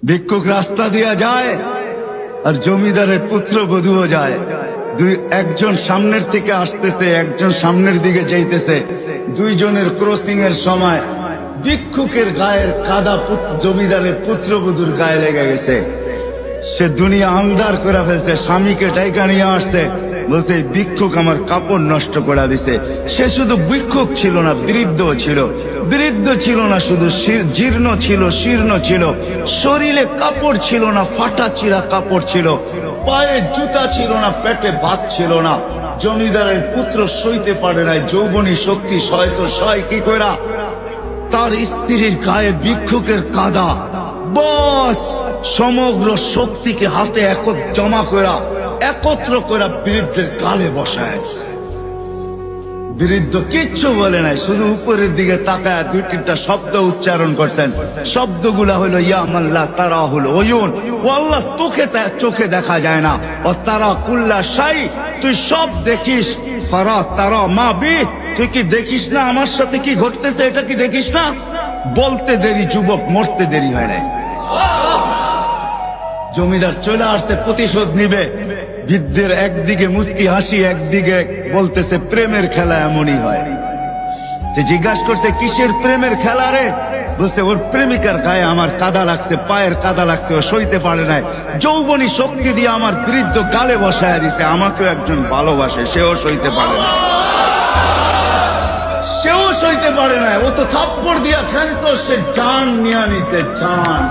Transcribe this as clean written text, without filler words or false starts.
ভিক্ষুক রাস্তা দিয়া যায় আর জমিদারের পুত্রবধূও যায়। একজন সামনের থেকে আসতেছে, একজন সামনের দিকে যাইতেছে। দুইজনের ক্রসিং এর সময় ভিক্ষুকের গায়ের কাদা জমিদারের পুত্রবধূর গায়ে লেগে গেছে। সে দুনিয়া আন্ধার করে ফেলছে, স্বামীকে ডাইকা নিয়ে আসছে, বলছে ভিক্ষুক আমার কাপড় নষ্ট করে দিছে। সে শুধু ভিক্ষুক ছিল না, বৃদ্ধ ছিল। বৃদ্ধ ছিল না শুধু, জীর্ণ ছিল, শীর্ণ ছিল। শরীরে কাপড় ছিল না, ফাটা চিরা কাপড় ছিল। পায়ে জুতা ছিল না, পেটে ভাত ছিল না। জমিদারের পুত্র সইতে পারে নাই, যৌবনী শক্তি সয় তো সয় কি কইরা। তার স্ত্রীর গায়ে ভিক্ষুকের কাদা, বস সমগ্র শক্তিকে হাতে জমা করা, একত্র করা বৃদ্ধের গালে বসায়। বৃদ্ধ কিচ্ছু বলে নাই, শুধু উপরের দিকে তাকায় দুই তিনটা শব্দ উচ্চারণ করছেন। শব্দগুলা হলো ইয়া মাল্লা তারা হলো ওয়ুন, ও আল্লাহ তোকে চোখে দেখা যায় না। ও তারা কুল্লা শাই, তুই সব দেখিস। ফারা তারা মা বি, তুই কি দেখিস না আমার সাথে কি ঘটতেছে, এটা কি দেখিস না? বলতে দেরি যুবক, মরতে দেরি হয় নাই। জমিদার চলে আসছে, প্রতিশোধ নিবে। বৃদ্ধের একদিকে মুস্কি হাসি, একদিকে বলতেছে প্রেমের খেলা এমনই হয়। জিজ্ঞাসা করছে কিসের প্রেমের খেলা রে? বলছে ওর প্রেমিকার গায়ে আমার কাদা লাগছে, পায়ের কাদা লাগছে, ও সইতে পারে নাই। যৌবনী শক্তি দিয়ে আমার বৃদ্ধ গালে বসায় দিছে। আমাকেও একজন ভালোবাসে, সেও সইতে পারে না, সেও সইতে পারে না। ও তো থাপ্পড় দিয়া খেলতো, সে জান নিয়ে নিছে, জান।